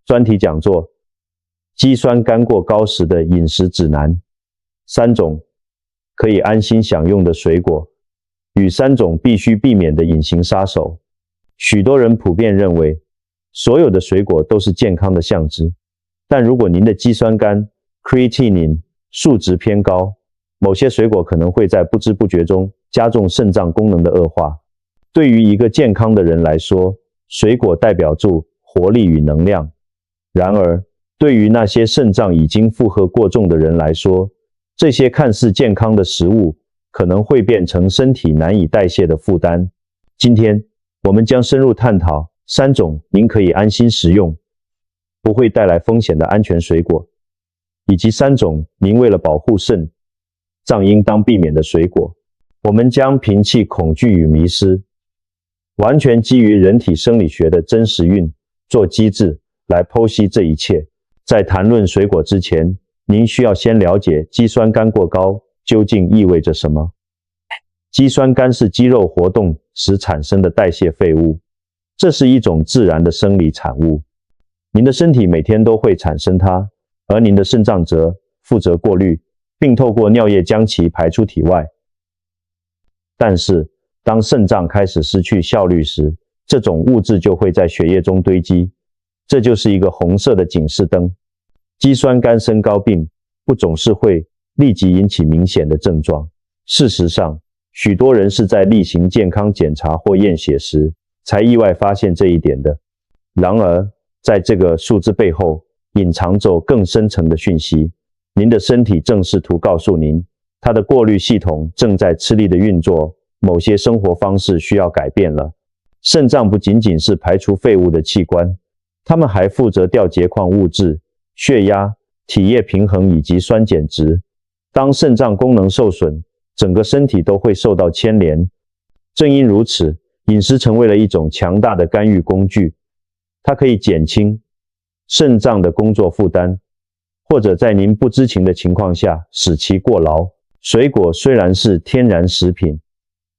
专题讲座：肌酸酐过高时的饮食指南，3种可以安心享用的水果，与3种必须避免的隐形杀手。许多人普遍认为，所有的水果都是健康的象征，但如果您的肌酸酐 creatinine 数值偏高，某些水果可能会在不知不觉中加重肾脏功能的恶化。对于一个健康的人来说，水果代表着活力与能量。然而，对于那些肾脏已经负荷过重的人来说，这些看似健康的食物可能会变成身体难以代谢的负担。今天，我们将深入探讨3种您可以安心食用、不会带来风险的安全水果，以及3种您为了保护肾脏应当避免的水果。我们将摒弃恐惧与迷失，完全基于人体生理学的真实运作机制来剖析这一切。在谈论水果之前，您需要先了解肌酸酐过高究竟意味着什么。肌酸酐是肌肉活动时产生的代谢废物，这是一种自然的生理产物。您的身体每天都会产生它，而您的肾脏则负责过滤，并透过尿液将其排出体外。但是，当肾脏开始失去效率时，这种物质就会在血液中堆积，这就是一个红色的警示灯。肌酸酐升高并不总是会立即引起明显的症状。事实上，许多人是在例行健康检查或验血时才意外发现这一点的。然而，在这个数字背后隐藏着更深层的讯息。您的身体正试图告诉您，它的过滤系统正在吃力地运作，某些生活方式需要改变了。肾脏不仅仅是排除废物的器官，它们还负责调节矿物质、血压、体液平衡以及酸碱值。当肾脏功能受损，整个身体都会受到牵连。正因如此，饮食成为了一种强大的干预工具，它可以减轻肾脏的工作负担，或者在您不知情的情况下使其过劳。水果虽然是天然食品，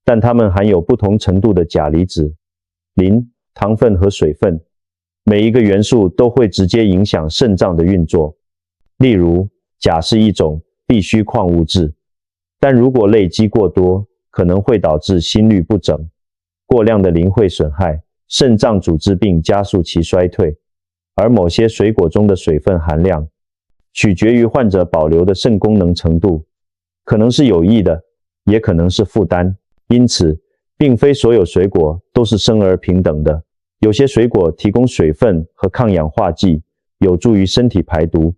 但它们含有不同程度的钾离子、磷、糖分和水分，每一个元素都会直接影响肾脏的运作。例如，钾是一种必需矿物质，但如果累积过多，可能会导致心律不整。过量的磷会损害肾脏组织并加速其衰退，而某些水果中的水分含量取决于患者保留的肾功能程度，可能是有益的，也可能是负担。因此，并非所有水果都是生而平等的。有些水果提供水分和抗氧化剂，有助于身体排毒，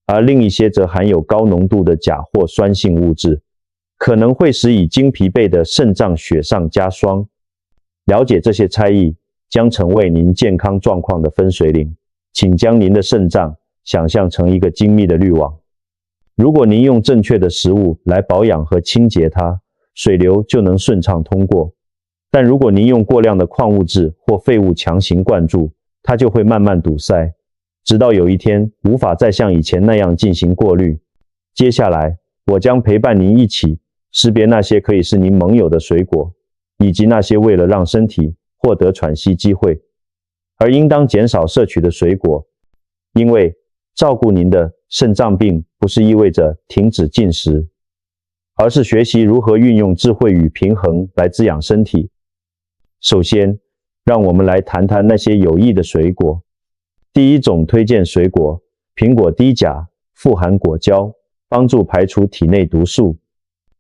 而另一些则含有高浓度的钾或酸性物质，可能会使已经疲惫的肾脏雪上加霜。了解这些差异，将成为您健康状况的分水岭。请将您的肾脏想象成一个精密的滤网。如果您用正确的食物来保养和清洁它，水流就能顺畅通过。但如果您用过量的矿物质或废物强行灌注，它就会慢慢堵塞，直到有一天无法再像以前那样进行过滤。接下来，我将陪伴您一起识别那些可以是您盟友的水果，以及那些为了让身体获得喘息机会而应当减少摄取的水果。因为照顾您的肾脏病不是意味着停止进食，而是学习如何运用智慧与平衡来滋养身体。首先，让我们来谈谈那些有益的水果。第一种推荐水果，苹果低钾，富含果胶，帮助排除体内毒素。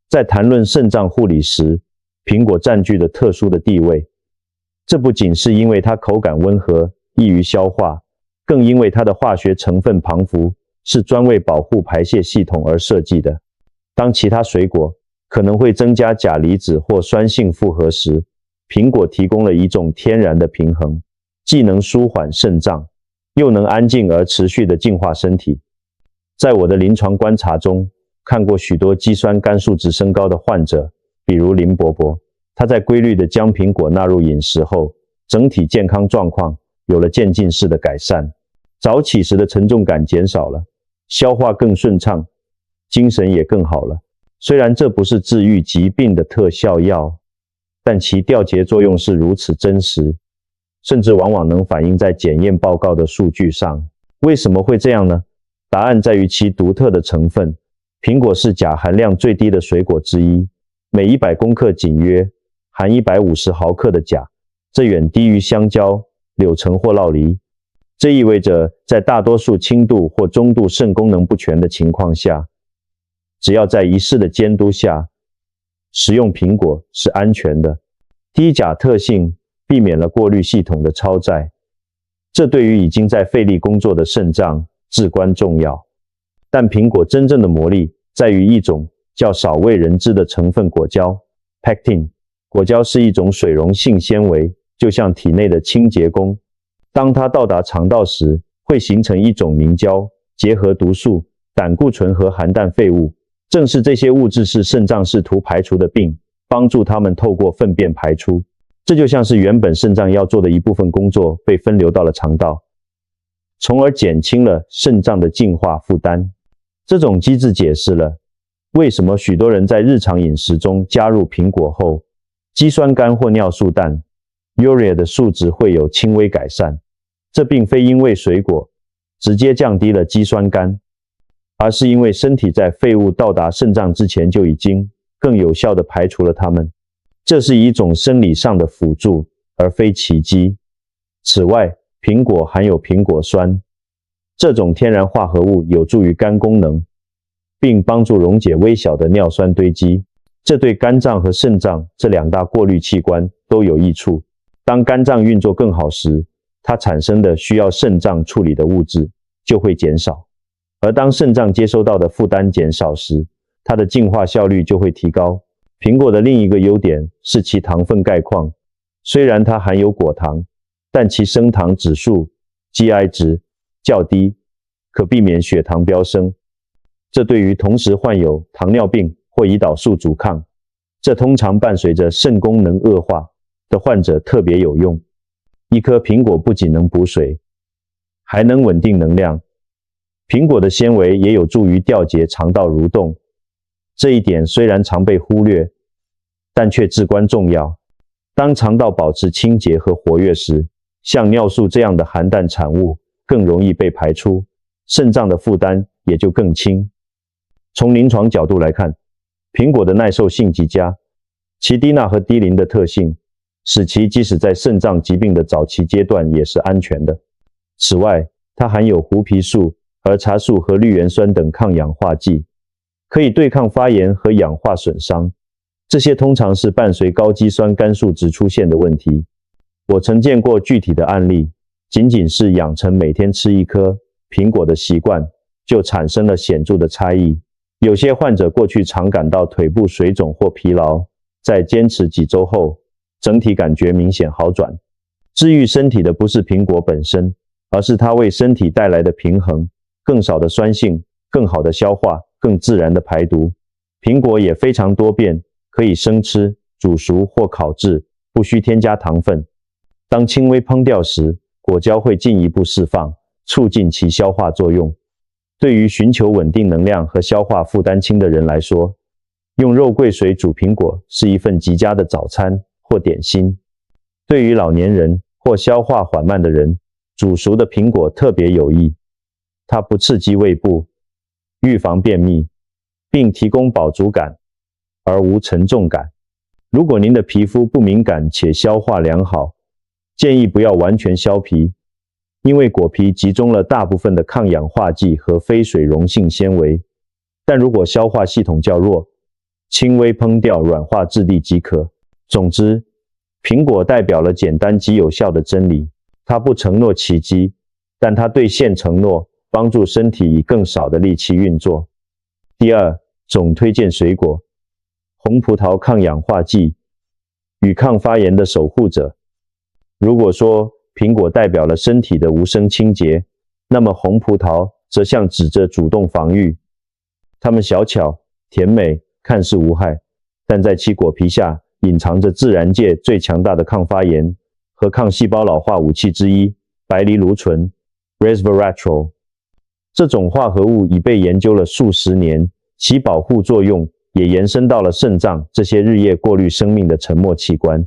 在谈论肾脏护理时，苹果占据了特殊的地位。这不仅是因为它口感温和，易于消化，更因为它的化学成分旁麸是专为保护排泄系统而设计的。当其他水果可能会增加钾离子或酸性负荷时，苹果提供了一种天然的平衡，既能舒缓肾脏，又能安静而持续地净化身体。在我的临床观察中，看过许多肌酸酐数值升高的患者，比如林伯伯，他在规律地将苹果纳入饮食后，整体健康状况有了渐进式的改善。早起时的沉重感减少了，消化更顺畅，精神也更好了。虽然这不是治愈疾病的特效药，但其调节作用是如此真实。甚至往往能反映在检验报告的数据上。为什么会这样呢？答案在于其独特的成分。苹果是钾含量最低的水果之一，每100公克仅约含150毫克的钾，这远低于香蕉、柳橙或酪梨。这意味着在大多数轻度或中度肾功能不全的情况下，只要在医师的监督下，食用苹果是安全的。低钾特性避免了过滤系统的超载，这对于已经在费力工作的肾脏至关重要。但苹果真正的魔力在于一种较少为人知的成分——果胶 （pectin）。果胶是一种水溶性纤维，就像体内的清洁工。当它到达肠道时，会形成一种凝胶，结合毒素、胆固醇和含氮废物。正是这些物质是肾脏试图排除的，并帮助它们透过粪便排出。这就像是原本肾脏要做的一部分工作被分流到了肠道，从而减轻了肾脏的净化负担。这种机制解释了为什么许多人在日常饮食中加入苹果后，肌酸酐或尿素氮 urea 的数值会有轻微改善。这并非因为水果直接降低了肌酸酐，而是因为身体在废物到达肾脏之前就已经更有效地排除了它们。这是一种生理上的辅助，而非奇迹。此外，苹果含有苹果酸，这种天然化合物有助于肝功能，并帮助溶解微小的尿酸堆积。这对肝脏和肾脏这两大过滤器官都有益处。当肝脏运作更好时，它产生的需要肾脏处理的物质就会减少，而当肾脏接收到的负担减少时，它的净化效率就会提高。苹果的另一个优点是其糖分概况，虽然它含有果糖，但其升糖指数 GI 值较低，可避免血糖飙升。这对于同时患有糖尿病或胰岛素阻抗，这通常伴随着肾功能恶化的患者特别有用。一颗苹果不仅能补水，还能稳定能量。苹果的纤维也有助于调节肠道蠕动，这一点虽然常被忽略，但却至关重要。当肠道保持清洁和活跃时，像尿素这样的含氮产物更容易被排出，肾脏的负担也就更轻。从临床角度来看，苹果的耐受性极佳，其低钠和低磷的特性使其即使在肾脏疾病的早期阶段也是安全的。此外，它含有胡皮素、儿茶素和绿原酸等抗氧化剂，可以对抗发炎和氧化损伤。这些通常是伴随高肌酸酐数值出现的问题。我曾见过具体的案例，仅仅是养成每天吃一颗苹果的习惯，就产生了显著的差异。有些患者过去常感到腿部水肿或疲劳，在坚持几周后，整体感觉明显好转。治愈身体的不是苹果本身，而是它为身体带来的平衡，更少的酸性，更好的消化，更自然的排毒。苹果也非常多变，可以生吃、煮熟或烤制，不需添加糖分。当轻微烹调时，果胶会进一步释放，促进其消化作用。对于寻求稳定能量和消化负担轻的人来说，用肉桂水煮苹果是一份极佳的早餐或点心。对于老年人或消化缓慢的人，煮熟的苹果特别有益。它不刺激胃部，预防便秘，并提供饱足感，而无沉重感。如果您的皮肤不敏感且消化良好，建议不要完全削皮，因为果皮集中了大部分的抗氧化剂和非水溶性纤维。但如果消化系统较弱，轻微烹调软化质地即可。总之，苹果代表了简单及有效的真理。它不承诺奇迹，但它兑现承诺，帮助身体以更少的力气运作。第二种推荐水果，红葡萄抗氧化剂与抗发炎的守护者。如果说苹果代表了身体的无声清洁，那么红葡萄则像指着主动防御。它们小巧、甜美，看似无害，但在其果皮下隐藏着自然界最强大的抗发炎和抗细胞老化武器之一——白藜芦醇 resveratrol。 这种化合物已被研究了数十年，其保护作用也延伸到了肾脏这些日夜过滤生命的沉默器官。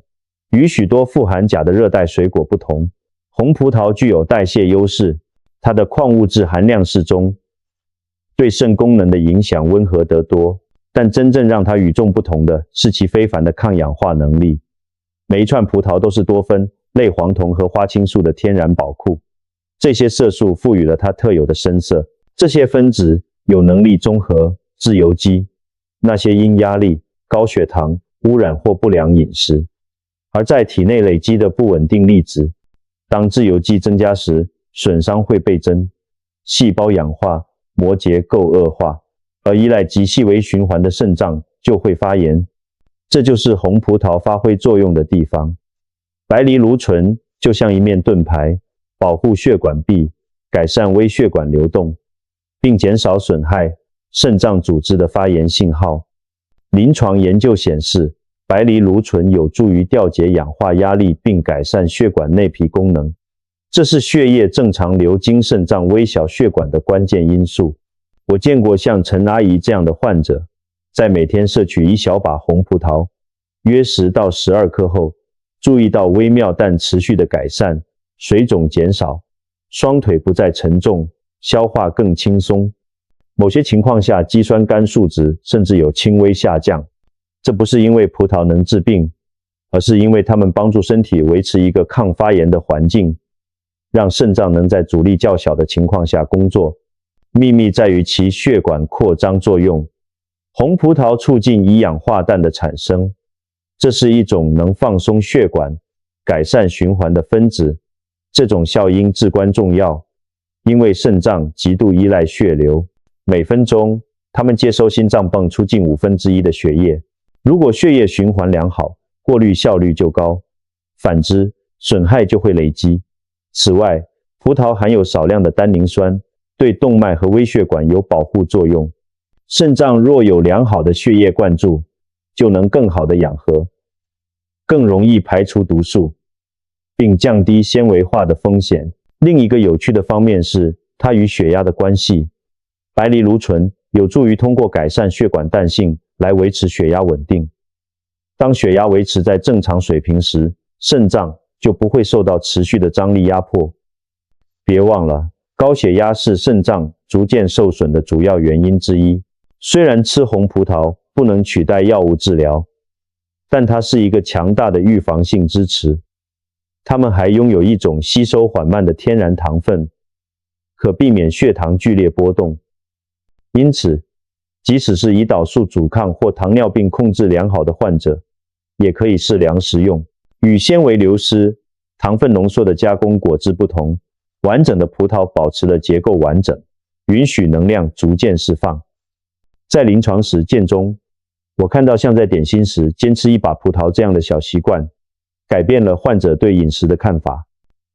与许多富含钾的热带水果不同，红葡萄具有代谢优势，它的矿物质含量适中，对肾功能的影响温和得多。但真正让它与众不同的是其非凡的抗氧化能力。每一串葡萄都是多酚、类黄酮和花青素的天然宝库，这些色素赋予了它特有的深色。这些分子有能力中和自由基，那些因压力、高血糖、污染或不良饮食而在体内累积的不稳定粒子。当自由基增加时，损伤会倍增，细胞氧化、膜结构恶化，而依赖极细微循环的肾脏就会发炎。这就是红葡萄发挥作用的地方。白藜芦醇就像一面盾牌，保护血管壁，改善微血管流动，并减少损害肾脏组织的发炎信号。临床研究显示，白藜芦醇有助于调节氧化压力并改善血管内皮功能，这是血液正常流经肾脏微小血管的关键因素。我见过像陈阿姨这样的患者，在每天摄取一小把红葡萄，约10到12克后，注意到微妙但持续的改善，水肿减少，双腿不再沉重，消化更轻松。某些情况下，肌酸酐数值甚至有轻微下降。这不是因为葡萄能治病，而是因为它们帮助身体维持一个抗发炎的环境，让肾脏能在阻力较小的情况下工作。秘密在于其血管扩张作用。红葡萄促进一氧化氮的产生，这是一种能放松血管、改善循环的分子。这种效应至关重要，因为肾脏极度依赖血流，每分钟它们接收心脏泵出近1/5的血液。如果血液循环良好，过滤效率就高，反之，损害就会累积。此外，葡萄含有少量的单宁酸，对动脉和微血管有保护作用。肾脏若有良好的血液灌注，就能更好的养合，更容易排除毒素，并降低纤维化的风险。另一个有趣的方面是它与血压的关系。白藜芦醇有助于通过改善血管弹性来维持血压稳定。当血压维持在正常水平时，肾脏就不会受到持续的张力压迫。别忘了，高血压是肾脏逐渐受损的主要原因之一。虽然吃红葡萄不能取代药物治疗，但它是一个强大的预防性支持。它们还拥有一种吸收缓慢的天然糖分，可避免血糖剧烈波动。因此，即使是胰岛素阻抗或糖尿病控制良好的患者，也可以适量食用。与纤维流失、糖分浓缩的加工果汁不同，完整的葡萄保持了结构完整，允许能量逐渐释放。在临床实践中，我看到像在点心时坚持一把葡萄这样的小习惯，改变了患者对饮食的看法。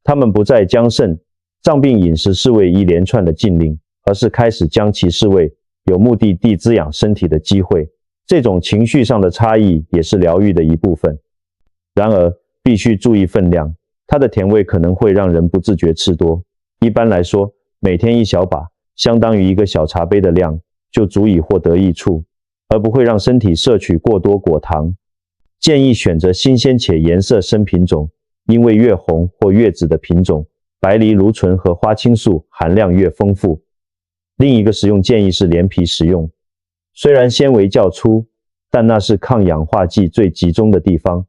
他们不再将肾脏病饮食视为一连串的禁令，而是开始将其视为有目的地滋养身体的机会。这种情绪上的差异也是疗愈的一部分。然而，必须注意分量，它的甜味可能会让人不自觉吃多。一般来说，每天一小把，相当于一个小茶杯的量，就足以获得益处，而不会让身体摄取过多果糖。建议选择新鲜且颜色深品种，因为越红或越紫的品种，白藜芦醇和花青素含量越丰富。另一个食用建议是连皮食用，虽然纤维较粗，但那是抗氧化剂最集中的地方。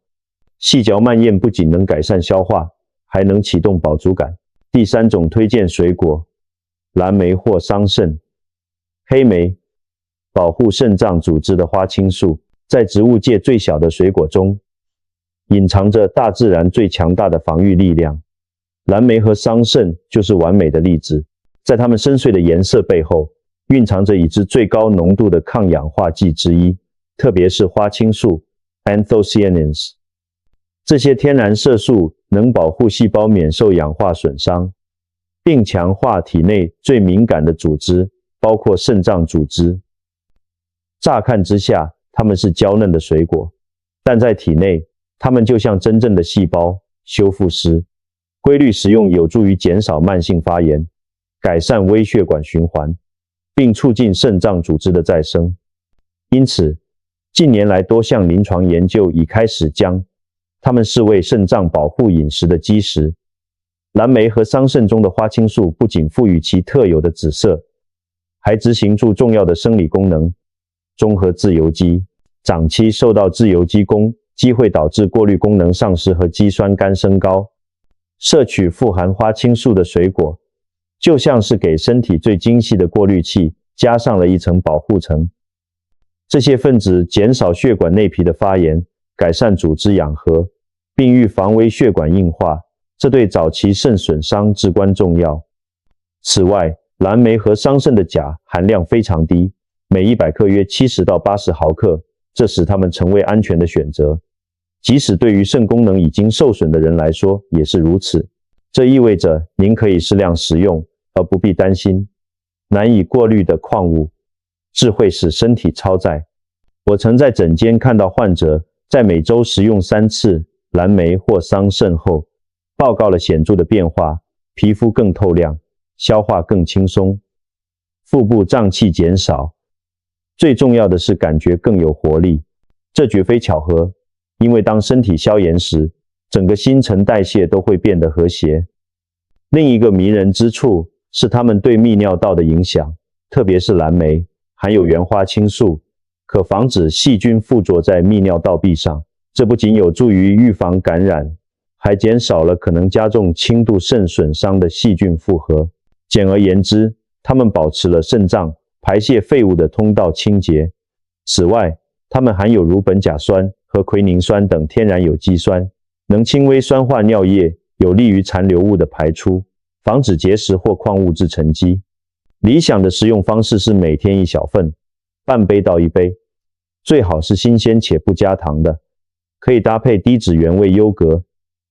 细嚼慢咽不仅能改善消化，还能启动饱足感。第3种推荐水果，蓝莓或桑葚。黑莓，保护肾脏组织的花青素，在植物界最小的水果中，隐藏着大自然最强大的防御力量。蓝莓和桑葚就是完美的例子，在它们深邃的颜色背后，蕴藏着已知最高浓度的抗氧化剂之一，特别是花青素 anthocyanins。这些天然色素能保护细胞免受氧化损伤，并强化体内最敏感的组织，包括肾脏组织。乍看之下，它们是娇嫩的水果，但在体内，它们就像真正的细胞修复师。规律食用有助于减少慢性发炎，改善微血管循环，并促进肾脏组织的再生。因此，近年来多项临床研究已开始将它们是为肾脏保护饮食的基石。蓝莓和桑葚中的花青素不仅赋予其特有的紫色，还执行住重要的生理功能，中和自由基。长期受到自由基攻击会导致过滤功能丧失和肌酸酐升高。摄取富含花青素的水果，就像是给身体最精细的过滤器加上了一层保护层。这些分子减少血管内皮的发炎，改善组织养合，并预防微血管硬化，这对早期肾损伤至关重要。此外，蓝莓和桑葚的钾含量非常低，每100克约70到80毫克，这使它们成为安全的选择。即使对于肾功能已经受损的人来说也是如此。这意味着您可以适量食用，而不必担心难以过滤的矿物质会使身体超载。我曾在诊间看到患者在每周食用3次蓝莓或桑葚后，报告了显著的变化，皮肤更透亮，消化更轻松，腹部胀气减少，最重要的是感觉更有活力。这绝非巧合，因为当身体消炎时，整个新陈代谢都会变得和谐。另一个迷人之处是它们对泌尿道的影响，特别是蓝莓含有原花青素，可防止细菌附着在泌尿道壁上。这不仅有助于预防感染，还减少了可能加重轻度肾损伤的细菌负荷。简而言之，它们保持了肾脏排泄废物的通道清洁。此外，它们含有如苯甲酸和奎宁酸等天然有机酸，能轻微酸化尿液，有利于残留物的排出，防止结石或矿物质沉积。理想的食用方式是每天1小份，半杯到1杯，最好是新鲜且不加糖的，可以搭配低脂原味优格、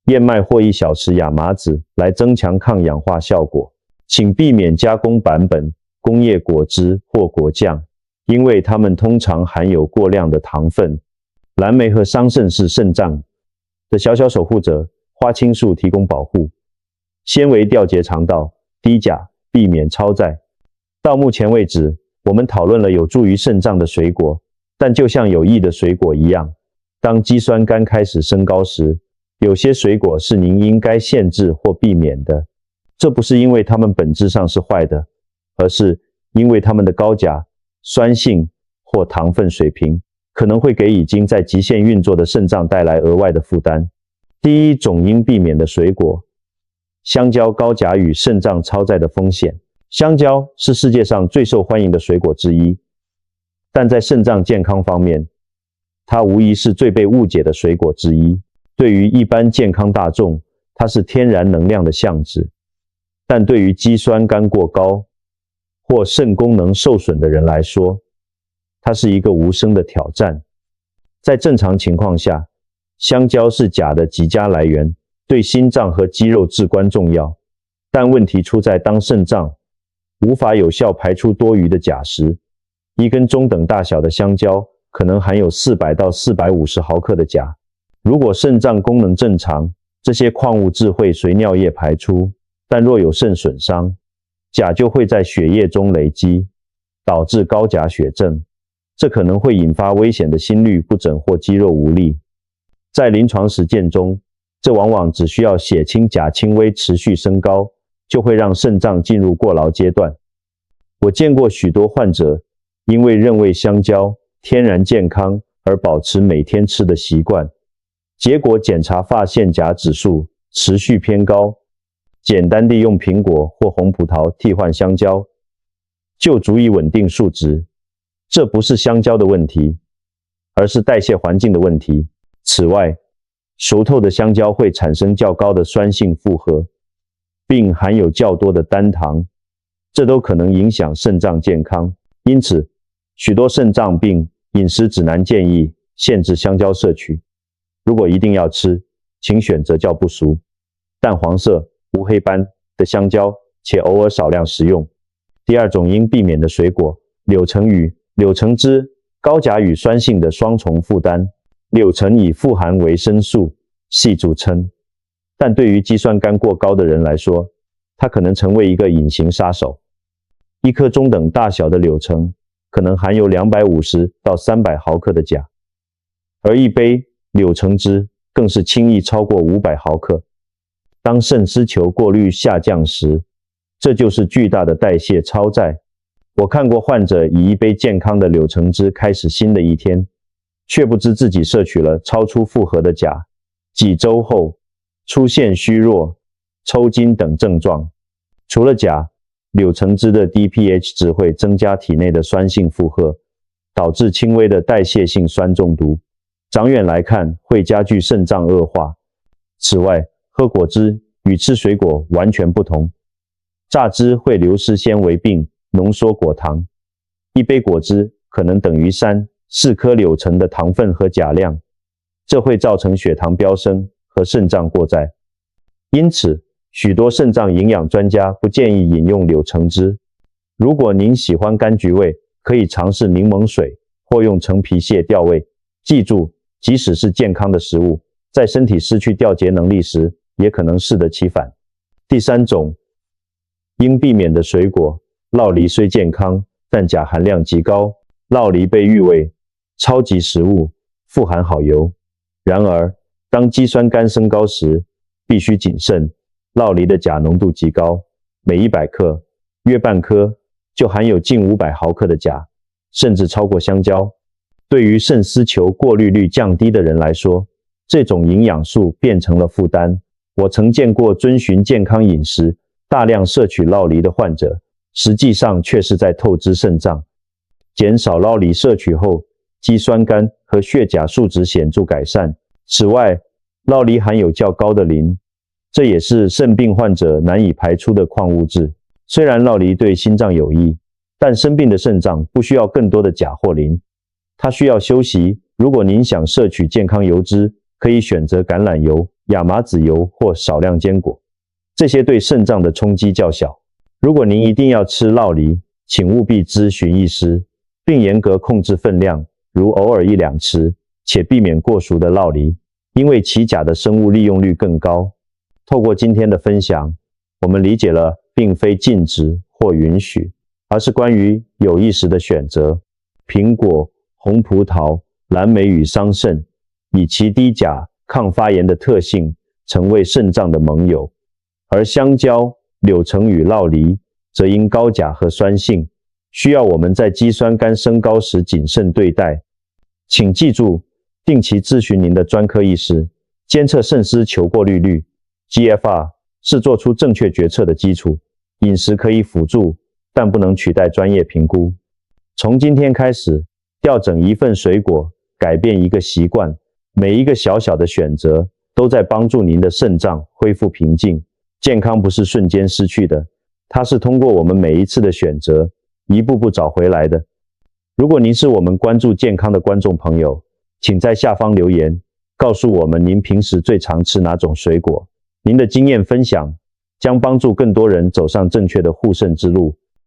燕麦或1小匙亚麻籽来增强抗氧化效果。请避免加工版本、工业果汁或果酱，因为它们通常含有过量的糖分。蓝莓和桑葚是肾脏的小小守护者，花青素提供保护，纤维调节肠道，低钾，避免超载。到目前为止，我们讨论了有助于肾脏的水果，但就像有益的水果一样，当肌酸酐开始升高时，有些水果是您应该限制或避免的。这不是因为它们本质上是坏的，而是因为它们的高钾、酸性或糖分水平可能会给已经在极限运作的肾脏带来额外的负担。第一种应避免的水果，香蕉高钾与肾脏超载的风险。香蕉是世界上最受欢迎的水果之一，但在肾脏健康方面，它无疑是最被误解的水果之一。对于一般健康大众，它是天然能量的象征，但对于肌酸酐过高或肾功能受损的人来说，它是一个无声的挑战。在正常情况下，香蕉是钾的极佳来源，对心脏和肌肉至关重要。但问题出在当肾脏无法有效排出多余的钾时，一根中等大小的香蕉可能含有400到450毫克的钾。如果肾脏功能正常，这些矿物质会随尿液排出，但若有肾损伤，钾就会在血液中累积，导致高钾血症。这可能会引发危险的心律不整或肌肉无力。在临床实践中，这往往只需要血清钾轻微持续升高，就会让肾脏进入过劳阶段。我见过许多患者因为认为香蕉天然健康而保持每天吃的习惯，结果检查发现钾指数持续偏高，简单地用苹果或红葡萄替换香蕉，就足以稳定数值。这不是香蕉的问题，而是代谢环境的问题。此外，熟透的香蕉会产生较高的酸性负荷，并含有较多的单糖，这都可能影响肾脏健康。因此，许多肾脏病饮食指南建议限制香蕉摄取。如果一定要吃，请选择较不熟、淡黄色、无黑斑的香蕉，且偶尔少量食用。第二种应避免的水果，柳橙与柳橙汁，高钾与酸性的双重负担。柳橙以富含维生素 C 著称，但对于肌酸酐过高的人来说，它可能成为一个隐形杀手。一颗中等大小的柳橙可能含有250到300毫克的钾，而一杯柳橙汁更是轻易超过500毫克。当肾丝球过滤下降时，这就是巨大的代谢超载。我看过患者以一杯健康的柳橙汁开始新的一天，却不知自己摄取了超出负荷的钾，几周后出现虚弱、抽筋等症状。除了钾，柳橙汁的低 pH 值会增加体内的酸性负荷，导致轻微的代谢性酸中毒，长远来看会加剧肾脏恶化。此外，喝果汁与吃水果完全不同，榨汁会流失纤维并浓缩果糖，一杯果汁可能等于3、4颗柳橙的糖分和钾量，这会造成血糖飙升和肾脏过载。因此，许多肾脏营养专家不建议饮用柳橙汁。如果您喜欢柑橘味，可以尝试柠檬水或用橙皮屑调味。记住，即使是健康的食物，在身体失去调节能力时，也可能适得其反。第3种应避免的水果，酪梨虽健康，但钾含量极高。酪梨被誉为超级食物，富含好油。然而，当肌酸酐升高时，必须谨慎。酪梨的钾浓度极高，每100克约半颗就含有近500毫克的钾，甚至超过香蕉。对于肾丝球过滤率降低的人来说，这种营养素变成了负担。我曾见过遵循健康饮食、大量摄取酪梨的患者，实际上却是在透支肾脏。减少酪梨摄取后，肌酸酐和血钾数值显著改善。此外，酪梨含有较高的磷，这也是肾病患者难以排出的矿物质。虽然酪梨对心脏有益，但生病的肾脏不需要更多的钾或磷，它需要休息。如果您想摄取健康油脂，可以选择橄榄油、亚麻籽油或少量坚果，这些对肾脏的冲击较小。如果您一定要吃酪梨，请务必咨询医师，并严格控制分量，如偶尔1、2吃，且避免过熟的酪梨，因为其钾的生物利用率更高。透过今天的分享，我们理解了并非禁止或允许，而是关于有意识的选择。苹果、红葡萄、蓝莓与桑葚以其低钾、抗发炎的特性成为肾脏的盟友，而香蕉、柳橙与酪梨则因高钾和酸性，需要我们在肌酸酐升高时谨慎对待。请记住，定期咨询您的专科医师，监测肾丝球过滤率 GFR 是做出正确决策的基础。饮食可以辅助，但不能取代专业评估。从今天开始，调整1份水果，改变1个习惯，每一个小小的选择都在帮助您的肾脏恢复平静。健康不是瞬间失去的，它是通过我们每一次的选择，一步步找回来的。如果您是我们关注健康的观众朋友，请在下方留言，告诉我们您平时最常吃哪种水果。您的经验分享将帮助更多人走上正确的护肾之路。